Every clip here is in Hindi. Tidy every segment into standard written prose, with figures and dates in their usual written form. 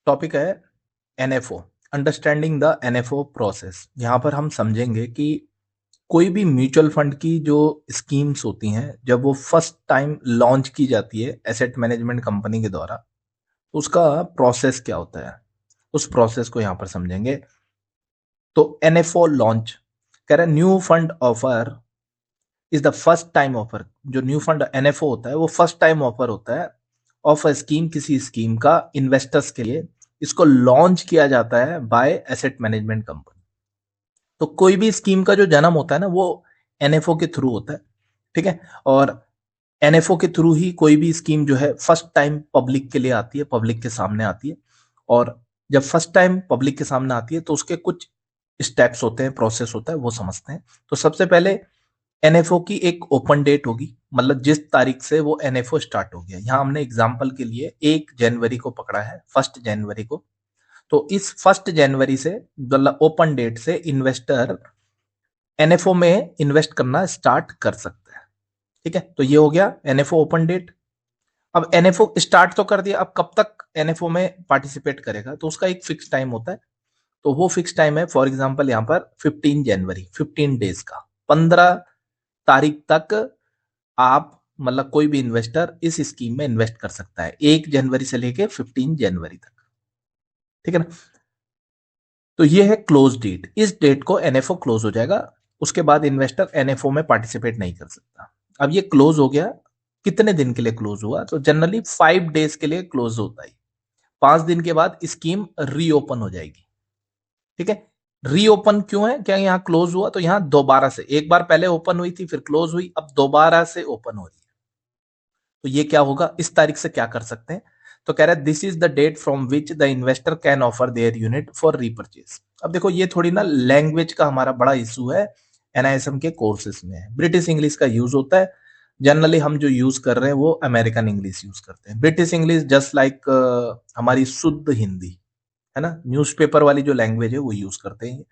टॉपिक है NFO, understanding the NFO process. यहाँ पर हम समझेंगे कि कोई भी म्यूचुअल फंड की जो स्कीम्स होती हैं जब वो फर्स्ट टाइम लॉन्च की जाती है एसेट मैनेजमेंट कंपनी के द्वारा, तो उसका प्रोसेस क्या होता है, उस प्रोसेस को यहाँ पर समझेंगे। तो एनएफओ लॉन्च कह रहा है new fund offer is the first time offer. जो न्यू फंड एनएफओ होता है वो फर्स्ट टाइम ऑफर होता है ऑफ अ स्कीम, किसी स्कीम का इन्वेस्टर्स के लिए। इसको लॉन्च किया जाता है बाय एसेट मैनेजमेंट कंपनी। तो कोई भी स्कीम का जो जन्म होता है ना वो एनएफओ के थ्रू होता है, ठीक है। और एनएफओ के थ्रू ही कोई भी स्कीम जो है फर्स्ट टाइम पब्लिक के लिए आती है, पब्लिक के सामने आती है। और जब फर्स्ट टाइम पब्लिक के सामने आती है तो उसके कुछ स्टेप्स होते हैं, प्रोसेस होता है, वो समझते हैं। तो सबसे पहले एनएफओ की एक ओपन डेट होगी, मतलब जिस तारीख से वो एनएफओ स्टार्ट हो गया। यहां हमने एग्जांपल के लिए 1 जनवरी को पकड़ा है, 1 जनवरी को। तो इस 1 जनवरी से मतलब ओपन डेट से इन्वेस्टर एनएफओ में इन्वेस्ट करना स्टार्ट कर सकता है, ठीक है। तो ये हो गया एनएफओ ओपन डेट। अब एनएफओ स्टार्ट तो कर दिया, अब कब तक एनएफओ में पार्टिसिपेट करेगा तो उसका एक फिक्स टाइम होता है। तो वो फिक्स टाइम है, फॉर एग्जांपल यहाँ पर 15 जनवरी, 15 डेज का, 15 तारीख तक आप मतलब कोई भी इन्वेस्टर इस स्कीम में इन्वेस्ट कर सकता है, 1 जनवरी से लेके 15 जनवरी तक, ठीक है ना। तो ये है क्लोज डेट, इस डेट को एनएफओ क्लोज हो जाएगा। उसके बाद इन्वेस्टर एनएफओ में पार्टिसिपेट नहीं कर सकता। अब ये क्लोज हो गया, कितने दिन के लिए क्लोज हुआ, तो जनरली 5 डेज के लिए क्लोज होता है। 5 दिन के बाद स्कीम रीओपन हो जाएगी, ठीक है। रीओपन क्यों है, क्या यहाँ क्लोज हुआ तो यहाँ दोबारा से, एक बार पहले ओपन हुई थी फिर क्लोज हुई, अब दोबारा से ओपन हो रही है। तो ये क्या होगा, इस तारीख से क्या कर सकते हैं। तो कह रहा है this is the date from which the investor can offer their unit for repurchase. अब देखो ये थोड़ी ना लैंग्वेज का हमारा बड़ा इशू है, एनआईएसएम के कोर्सेज में ब्रिटिश इंग्लिश का यूज होता है। जनरली हम जो यूज कर रहे हैं वो अमेरिकन इंग्लिश यूज करते हैं। ब्रिटिश इंग्लिश जस्ट लाइक हमारी शुद्ध हिंदी है ना, न्यूज़पेपर वाली जो लैंग्वेज है वो यूज करते हैं।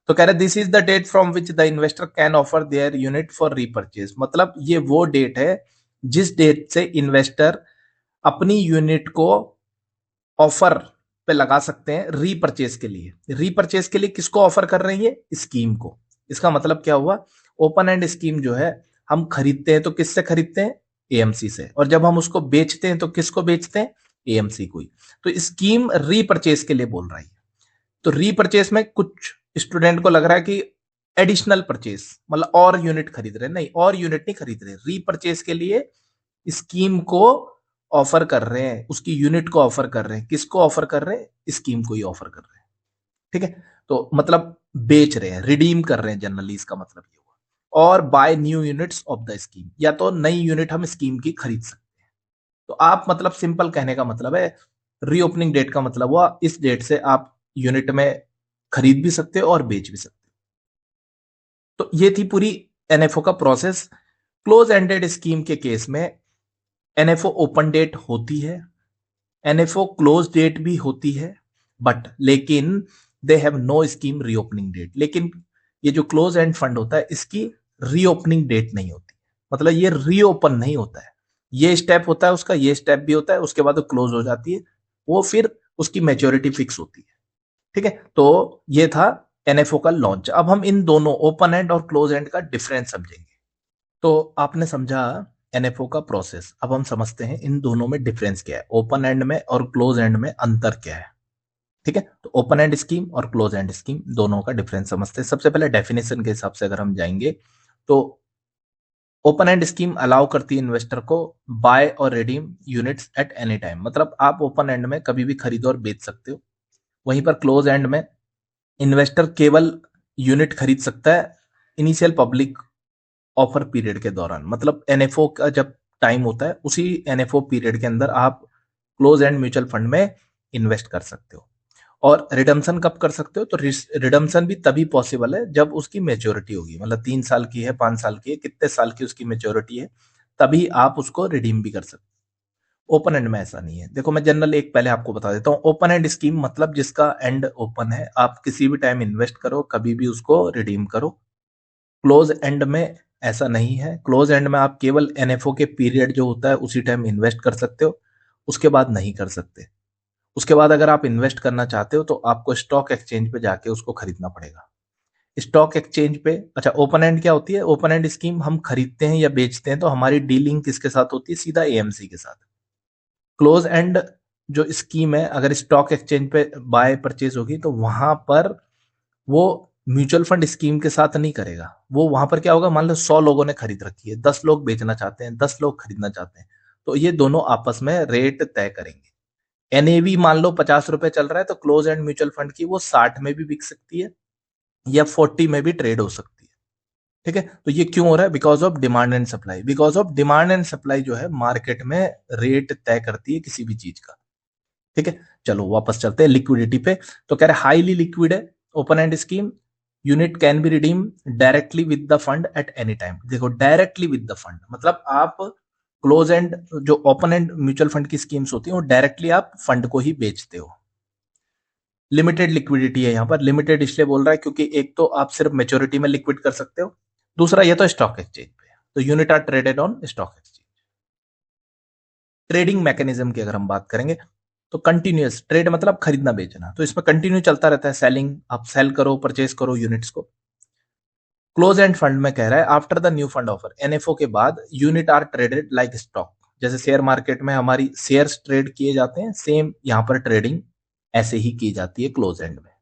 तो कह रहे this is the date from which the investor can offer their unit for repurchase, मतलब ये वो डेट है जिस डेट से इन्वेस्टर अपनी यूनिट को ऑफर पे लगा सकते हैं रीपर्चेज के लिए। रीपर्चेज के लिए किसको ऑफर कर रहे हैं, ये स्कीम को। इसका मतलब क्या हुआ, ओपन एंड स्कीम जो है हम खरीदते हैं तो किससे खरीदते हैं, एएमसी से, और जब हम उसको बेचते हैं तो किसको बेचते हैं, एएमसी को ही। तो स्कीम रीपर्चेज के लिए बोल रही है। तो रीपर्चेज में कुछ स्टूडेंट को लग रहा है कि एडिशनल परचेज मतलब और यूनिट खरीद रहे हैं, नहीं, और यूनिट नहीं खरीद रहे, रीपर्चेज के लिए स्कीम को ऑफर कर रहे हैं, उसकी यूनिट को ऑफर कर रहे हैं। किसको ऑफर कर रहे हैं, स्कीम को ही ऑफर कर रहे हैं, ठीक है। तो मतलब बेच रहे हैं, रिडीम कर रहे हैं, जनरली इसका मतलब ये हुआ। और buy new units of the scheme, या तो नई यूनिट हम स्कीम की खरीद सकते हैं। तो आप मतलब सिंपल कहने का मतलब है, रीओपनिंग डेट का मतलब हुआ इस डेट से आप यूनिट में खरीद भी सकते हो और बेच भी सकते हो। तो ये थी पूरी एनएफओ का प्रोसेस। क्लोज एंडेड स्कीम के केस में एनएफओ ओपन डेट होती है, एनएफओ क्लोज डेट भी होती है, बट लेकिन they have no scheme reopening date. लेकिन ये जो क्लोज एंड फंड होता है इसकी रीओपनिंग डेट नहीं होती, मतलब ये रीओपन नहीं होता है। ये स्टेप होता है उसका, ये स्टेप भी होता है, उसके बाद वो क्लोज हो जाती है, वो फिर उसकी मेच्योरिटी फिक्स होती है, ठीक है। तो ये था एनएफओ का लॉन्च। अब हम इन दोनों ओपन एंड और क्लोज एंड का डिफरेंस समझेंगे। तो आपने समझा एनएफओ का प्रोसेस, अब हम समझते हैं इन दोनों में डिफरेंस क्या है, ओपन एंड में और क्लोज एंड में अंतर क्या है, ठीक है। तो ओपन एंड स्कीम और क्लोज एंड स्कीम दोनों का डिफरेंस समझते हैं। सबसे पहले डेफिनेशन के हिसाब से अगर हम जाएंगे तो ओपन एंड स्कीम अलाउ करती है इन्वेस्टर को बाय और redeem units at any time, मतलब आप ओपन एंड में कभी भी खरीदो और बेच सकते हो। वहीं पर क्लोज एंड में इन्वेस्टर केवल यूनिट खरीद सकता है इनिशियल पब्लिक ऑफर पीरियड के दौरान, मतलब एनएफओ का जब टाइम होता है उसी एनएफओ पीरियड के अंदर आप क्लोज एंड म्यूचुअल फंड में इन्वेस्ट कर सकते हो। और रिडम्सन कब कर सकते हो, तो रिडम्सन भी तभी पॉसिबल है जब उसकी मेच्योरिटी होगी, मतलब 3 साल की है, 5 साल की है, कितने साल की उसकी मेच्योरिटी है, तभी आप उसको रिडीम भी कर सकते हो। ओपन एंड में ऐसा नहीं है। देखो मैं जनरल एक पहले आपको बता देता हूँ, ओपन एंड स्कीम मतलब जिसका एंड ओपन है, आप किसी भी टाइम इन्वेस्ट करो, कभी भी उसको रिडीम करो। क्लोज एंड में ऐसा नहीं है, क्लोज एंड में आप केवल एनएफओ के पीरियड जो होता है उसी टाइम इन्वेस्ट कर सकते हो, उसके बाद नहीं कर सकते। उसके बाद अगर आप इन्वेस्ट करना चाहते हो तो आपको स्टॉक एक्सचेंज पे जाके उसको खरीदना पड़ेगा। स्टॉक एक्सचेंज पे अच्छा, ओपन एंड क्या होती है? ओपन एंड स्कीम हम खरीदते हैं या बेचते हैं तो हमारी डीलिंग किसके साथ होती है? सीधा एएमसी के साथ। क्लोज एंड जो स्कीम है, अगर स्टॉक एक्सचेंज पे बाय परचेज होगी तो वहां पर वो म्यूचुअल फंड स्कीम के साथ नहीं करेगा। वो वहां पर क्या होगा, मान लो 100 लोगों ने खरीद रखी है, 10 लोग बेचना चाहते हैं, 10 लोग खरीदना चाहते हैं, तो ये दोनों आपस में रेट तय करेंगे। एनएवी मान लो 50 रुपए चल रहा है तो क्लोज एंड म्यूचुअल फंड की वो 60 में भी बिक सकती है या 40 में भी ट्रेड हो सकती है। ठीक है, तो ये क्यों हो रहा है? Because of demand and supply. Because of demand and supply जो है मार्केट में रेट तय करती है किसी भी चीज का। ठीक है, चलो वापस चलते हैं लिक्विडिटी पे। तो कह रहे हाईली लिक्विड है open and scheme, unit can be redeem directly with the fund at any time. देखो डायरेक्टली विद द फंड मतलब आप क्लोज एंड जो ओपन एंड म्यूचुअल फंड की स्कीम्स होती है वो डायरेक्टली आप फंड को ही बेचते हो। लिमिटेड लिक्विडिटी है यहाँ पर। लिमिटेड इसलिए बोल रहा है क्योंकि एक तो आप सिर्फ मेच्योरिटी में लिक्विड कर सकते हो, दूसरा ये तो स्टॉक एक्सचेंज पे है, तो unit are traded on stock exchange. Trading mechanism की अगर हम बात करेंगे तो कंटिन्यूअस ट्रेड मतलब खरीदना बेचना, तो इसमें कंटिन्यू चलता रहता है सेलिंग, आप सेल करो परचेज करो यूनिट्स को। क्लोज एंड फंड में कह रहा है after the new fund offer, NFO के बाद unit are traded like stock. जैसे शेयर मार्केट में हमारी शेयर्स ट्रेड किए जाते हैं, सेम यहां पर ट्रेडिंग ऐसे ही की जाती है क्लोज एंड में।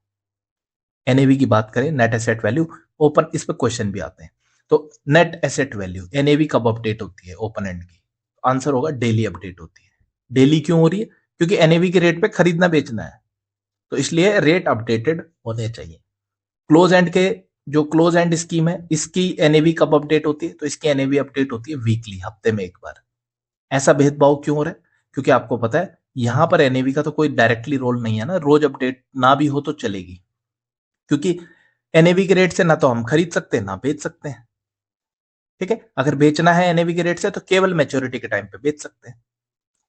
एनएवी की बात करें, नेट एसेट वैल्यू, ओपन इस पे क्वेश्चन भी आते हैं। तो नेट एसेट वैल्यू एनएवी कब अपडेट होती है ओपन एंड की? आंसर होगा डेली अपडेट होती है। डेली क्यों हो रही है? क्योंकि एनएवी के रेट पे खरीदना बेचना है, तो इसलिए रेट अपडेटेड होने चाहिए। क्लोज एंड के जो क्लोज एंड स्कीम है इसकी एनएवी कब अपडेट होती है? तो इसकी एनएवी अपडेट होती है वीकली, हफ्ते में एक बार। ऐसा भेदभाव क्यों हो रहा है? क्योंकि आपको पता है यहां पर एनएवी का तो कोई डायरेक्टली रोल नहीं है ना, रोज अपडेट ना भी हो तो चलेगी, क्योंकि एनएवी के रेट से ना तो हम खरीद सकते हैं ना बेच सकते हैं। ठीक है, अगर बेचना है एनएवी के रेट से तो केवल मैच्योरिटी के टाइम पे बेच सकते हैं,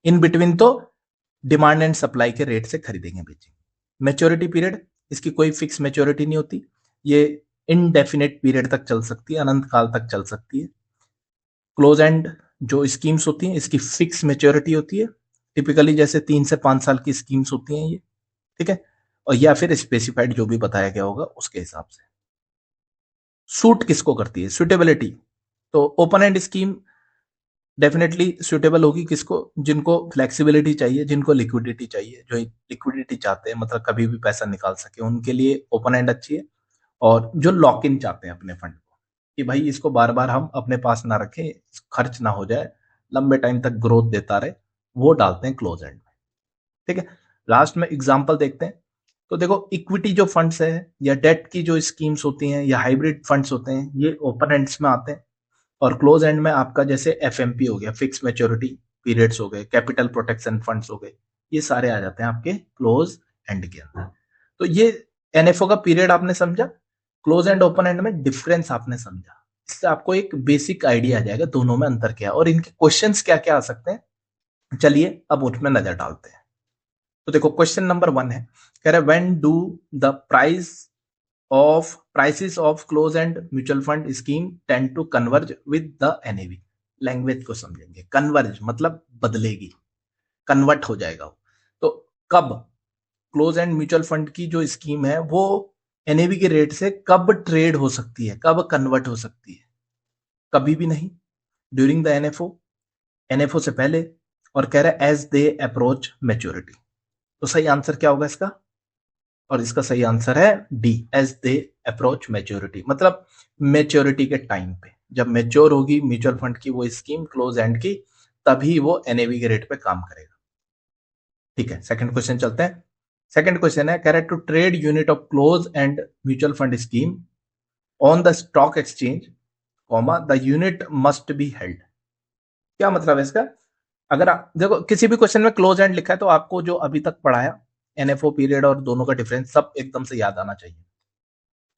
इन बिटवीन तो डिमांड एंड सप्लाई के रेट से खरीदेंगे बेचेंगे। मैच्योरिटी पीरियड, इसकी कोई फिक्स मैच्योरिटी नहीं होती, ये इनडेफिनेट पीरियड तक चल सकती है, अनंत काल तक चल सकती है। क्लोज एंड जो स्कीम्स होती हैं इसकी फिक्स मैच्योरिटी होती है, टिपिकली जैसे 3 से 5 साल की स्कीम्स होती हैं ये। ठीक है, और या फिर स्पेसिफाइड जो भी बताया गया होगा उसके हिसाब से। सूट किसको करती है? सुटेबिलिटी, तो open and scheme definitely suitable होगी किसको? जिनको फ्लेक्सिबिलिटी चाहिए, जिनको लिक्विडिटी चाहिए, जो लिक्विडिटी चाहते हैं मतलब कभी भी पैसा निकाल सके, उनके लिए ओपन एंड अच्छी है। और जो लॉक इन चाहते हैं अपने फंड को कि भाई इसको बार बार हम अपने पास ना रखें, खर्च ना हो जाए, लंबे टाइम तक ग्रोथ देता रहे, वो डालते हैं क्लोज एंड में। ठीक है, लास्ट में एग्जांपल देखते हैं। तो देखो इक्विटी जो फंड्स है या डेट की जो स्कीम्स होती हैं या हाइब्रिड फंड्स होते हैं ये ओपन एंड्स में आते हैं, और क्लोज एंड में आपका जैसे एफएमपी हो गया, फिक्स मैच्योरिटी पीरियड्स हो गए, कैपिटल प्रोटेक्शन फंड्स हो गए, ये सारे आ जाते हैं आपके क्लोज एंड के अंदर। तो ये एनएफओ का पीरियड आपने समझा, क्लोज एंड ओपन एंड में डिफरेंस आपने समझा, इससे आपको एक बेसिक आइडिया आ जाएगा दोनों में अंतर क्या है और इनके क्वेश्चंस क्या क्या आ सकते हैं। चलिए अब उसमें नजर डालते हैं। तो देखो क्वेश्चन नंबर 1 है, कह रहा है when do the prices of close end mutual fund scheme tend to converge with the NAV। Language को समझेंगे, कन्वर्ज मतलब बदलेगी, कन्वर्ट हो जाएगा वो। तो कब क्लोज एंड म्यूचुअल फंड की जो स्कीम है वो एनएवी के रेट से कब ट्रेड हो सकती है, कब कन्वर्ट हो सकती है? कभी भी नहीं, ड्यूरिंग द एनएफओ, एनएफओ से पहले, और कह रहा है एज दे अप्रोच मैच्योरिटी। तो सही आंसर क्या होगा इसका? और इसका सही आंसर है D, as they approach maturity, मतलब मैच्योरिटी के टाइम पे, जब मैच्योर होगी म्यूचुअल फंड की वो स्कीम क्लोज एंड की, तभी वो एनएवी के रेट पे काम करेगा। ठीक है, सेकंड क्वेश्चन चलते हैं। सेकंड क्वेश्चन है, कह रहा है to trade unit of close end mutual fund scheme on the stock exchange comma the unit must be held. क्या मतलब है इसका? अगर देखो किसी भी क्वेश्चन में क्लोज एंड लिखा है तो आपको जो अभी तक पढ़ाया एनएफओ पीरियड और दोनों का डिफरेंस सब एकदम से याद आना चाहिए।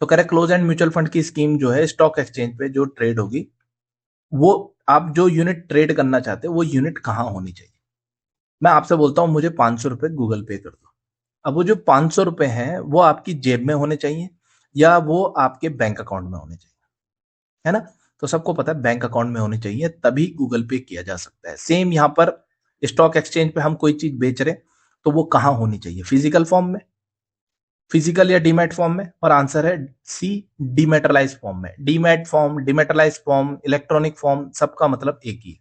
तो कह रहे क्लोज एंड म्यूचुअल फंड की स्कीम जो है स्टॉक एक्सचेंज पे जो ट्रेड होगी, वो आप जो यूनिट ट्रेड करना चाहते हो वो यूनिट कहाँ होनी चाहिए? मैं आपसे बोलता हूं मुझे 500 रुपए गूगल पे कर दो। अब वो जो 500 रुपए हैं वो आपकी जेब में होने चाहिए या वो आपके बैंक अकाउंट में होने चाहिए? है ना, तो सबको पता है बैंक अकाउंट में होनी चाहिए, तभी गूगल पे किया जा सकता है। सेम यहाँ पर स्टॉक एक्सचेंज पे हम कोई चीज बेच रहे हैं तो वो कहाँ होनी चाहिए, फिजिकल फॉर्म में, फिजिकल या डीमैट फॉर्म में, और आंसर है सी, डीमेटलाइज फॉर्म में। Demat form, dematerialise form, electronic form, सबका मतलब एक ही है,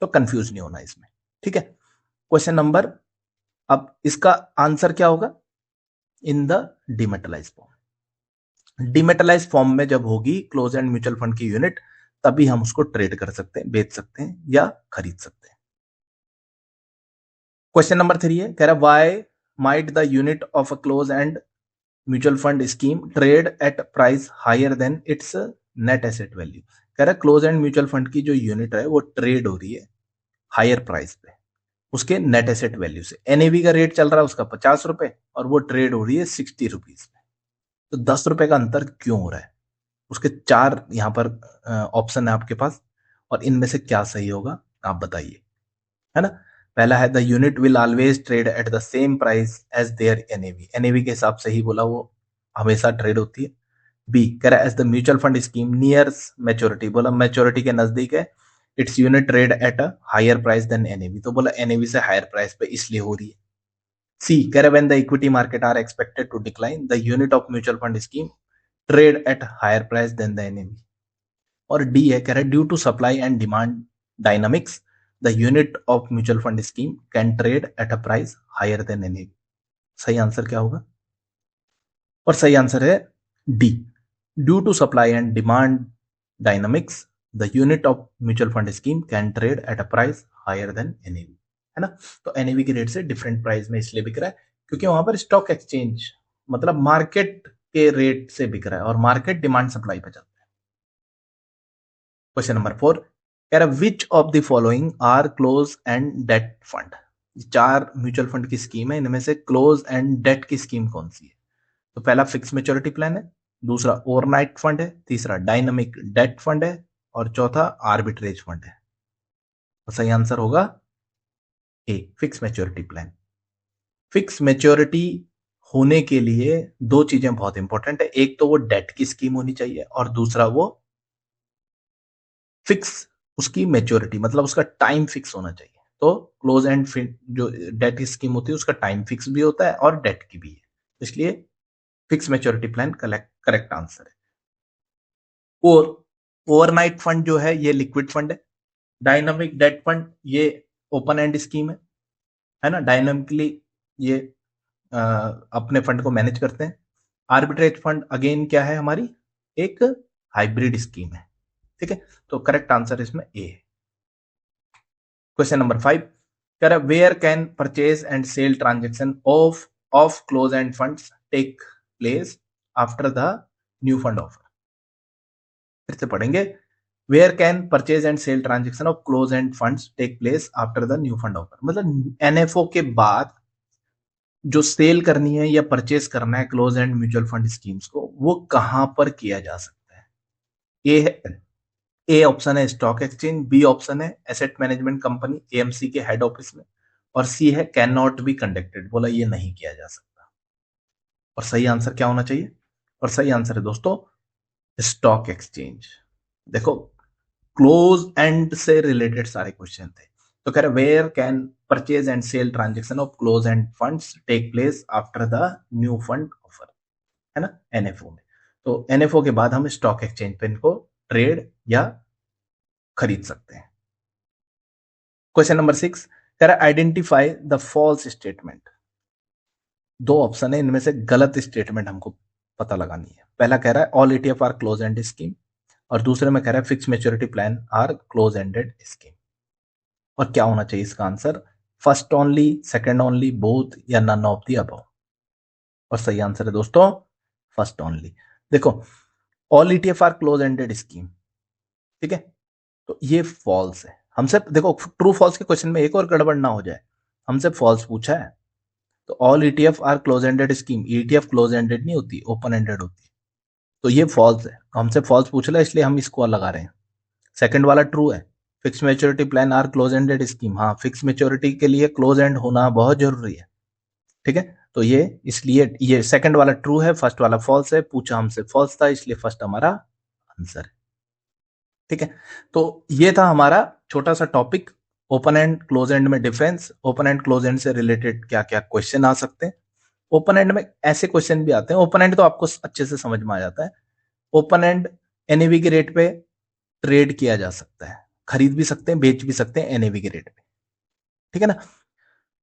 तो कंफ्यूज नहीं होना इसमें, ठीक है। क्वेश्चन नंबर, अब इसका आंसर क्या होगा, in the डीमेटलाइज form. Dematerialise form में जब होगी क्लोज एंड म्यूचुअल फंड की यूनिट, तभी हम उसको ट्रेड कर सकते हैं, बेच सकते हैं या खरीद सकते हैं। क्वेश्चन नंबर 3 है, कह रहा why might the unit of a close end mutual fund scheme trade at price higher than its net asset value. कह रहा क्लोज एंड म्यूचुअल फंड की जो यूनिट है वो ट्रेड हो रही है हायर प्राइस पे उसके नेट एसेट वैल्यू से। एनएवी का रेट चल रहा है उसका 50 रुपए और वो ट्रेड हो रही है 60 रुपीज में, तो 10 रुपए का अंतर क्यों हो रहा है। उसके 4 यहाँ पर ऑप्शन है आपके पास, और इनमें से क्या सही होगा आप बताइए, है ना। पहला है the unit will always trade at the same price as their NAV, NAV के हिसाब से ही बोला, वो हमेशा ट्रेड होती है। बी कह रहा है as the mutual fund scheme nears maturity, बोला मैच्योरिटी के नजदीक है, its unit trade at a higher price than NAV, तो बोला एनएवी से हायर प्राइस पे इसलिए हो रही है। सी कह रहा है when the equity market are expected to decline the unit of mutual fund scheme trade at higher price than the NAV. और डी है, कह रहा है due to supply and demand dynamics the unit of mutual fund scheme can trade at a price higher than NAV. सही आंसर क्या होगा, और सही आंसर है D, due to supply and demand dynamics the unit of mutual fund scheme can trade at a price higher than NAV, है ना। तो एनएवी के रेट से डिफरेंट प्राइस में इसलिए बिक रहा है क्योंकि वहां पर स्टॉक एक्सचेंज मतलब मार्केट के रेट से बिक रहा है और मार्केट डिमांड सप्लाई पे चलता है। क्वेश्चन नंबर 4 कह रहा है which of the following are close end debt fund. 4 mutual fund की स्कीम है, इनमें से क्लोज एंड डेट की स्कीम कौन सी है। तो पहला फिक्स मेच्योरिटी प्लान है, दूसरा ओवरनाइट फंड है, तीसरा डायनामिक डेट फंड है, और चौथा आर्बिट्रेज फंड है। तो सही आंसर होगा A, fix maturity plan. Fix maturity होने के लिए 2 चीजें बहुत इंपॉर्टेंट है, एक तो वो डेट की स्कीम होनी चाहिए और दूसरा वो फिक्स उसकी मेच्योरिटी मतलब उसका टाइम फिक्स होना चाहिए। तो क्लोज एंड जो डेट की स्कीम होती है उसका टाइम फिक्स भी होता है और डेट की भी है, इसलिए fix maturity plan correct answer है। और ओवरनाइट फंड जो है ये लिक्विड फंड है, डायनामिक डेट फंड ये ओपन एंड स्कीम है ना, डायनामिकली ये अपने फंड को मैनेज करते हैं। आर्बिट्रेज फंड अगेन क्या है हमारी, एक हाइब्रिड स्कीम है, ठीक है। तो करेक्ट आंसर इसमें ए है। क्वेश्चन नंबर 5 कह रहा है where can purchase and sale transaction of close end funds take place after the new fund offer. फिर से पढ़ेंगे, where can purchase and sale transaction of close end funds take place after the new fund offer, मतलब एनएफओ के बाद जो सेल करनी है या परचेज करना है close end mutual fund schemes को, वो कहां पर किया जा सकता है। ए ऑप्शन है स्टॉक एक्सचेंज, बी ऑप्शन है एसेट मैनेजमेंट कंपनी एएमसी के हेड ऑफिस में, और सी है कैन नॉट बी कंडक्टेड, बोला ये नहीं किया जा सकता। और सही आंसर क्या होना चाहिए, और सही आंसर है दोस्तों स्टॉक एक्सचेंज। देखो क्लोज एंड से रिलेटेड सारे क्वेश्चन थे, तो कह रहे where can purchase and sale transaction of close end funds take place after the new fund offer, है ना, एनएफओ में। तो एनएफओ के बाद हम स्टॉक एक्सचेंज पे इनको ट्रेड या खरीद सकते हैं। क्वेश्चन नंबर 6 कह रहा identify the false statement. 2 option है, इनमें से गलत स्टेटमेंट हमको पता लगानी है। पहला कह रहा है all ETF are close end scheme, और दूसरे में कह रहा है fix maturity plan are close ended scheme. और क्या होना चाहिए इसका answer, first only, second only, both, या नन ऑफ दी अबव। और सही आंसर है दोस्तों फर्स्ट ओनली। देखो all ETF are close ended scheme, ठीक है, तो ये फॉल्स है। हमसे देखो ट्रू फॉल्स के क्वेश्चन में एक और गड़बड़ ना हो जाए, हमसे फॉल्स पूछा है, तो all ETF are close ended scheme, ETF close ended नहीं होती, ओपन एंडेड होती है, तो ये फॉल्स है, हमसे फॉल्स पूछ रहा है इसलिए हम इसको लगा रहे हैं। सेकंड वाला ट्रू है, fix maturity plan are close ended scheme, हाँ फिक्स मेच्योरिटी के लिए क्लोज एंड होना बहुत जरूरी है, ठीक है, तो ये इसलिए ये सेकंड वाला ट्रू है, फर्स्ट वाला फॉल्स है, पूछा हमसे फॉल्स था इसलिए फर्स्ट हमारा आंसर है, ठीक है। तो ये था हमारा छोटा सा topic open end close end में difference, open end close end से रिलेटेड क्या क्या क्वेश्चन आ सकते हैं, ओपन एंड में ऐसे क्वेश्चन भी आते हैं। ओपन एंड तो आपको अच्छे से समझ में आ जाता है। ओपन एंड एनएवी के रेट पे ट्रेड किया जा सकता है, खरीद भी सकते हैं, बेच भी सकते हैं एनएवी के रेट पे, ठीक है ना।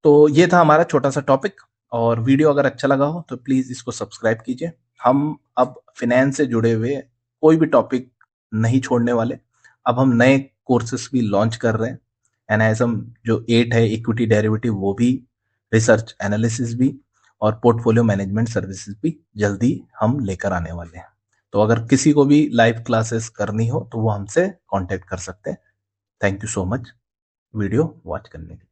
तो ये था हमारा छोटा सा टॉपिक, और वीडियो अगर अच्छा लगा हो तो प्लीज इसको सब्सक्राइब कीजिए। हम अब फिनेंस से जुड़े हुए कोई भी टॉपिक नहीं छोड़ने वाले। अब हम नए कोर्सेस भी लॉन्च कर रहे हैं। एनआईएसएम जो 8 है, इक्विटी डेरिवेटिव, वो भी, रिसर्च एनालिसिस भी, और पोर्टफोलियो मैनेजमेंट सर्विसेज भी जल्दी हम लेकर आने वाले हैं। तो अगर किसी को भी लाइव क्लासेस करनी हो तो वो हमसे कांटेक्ट कर सकते हैं। Thank you so much video watch करने के लिए।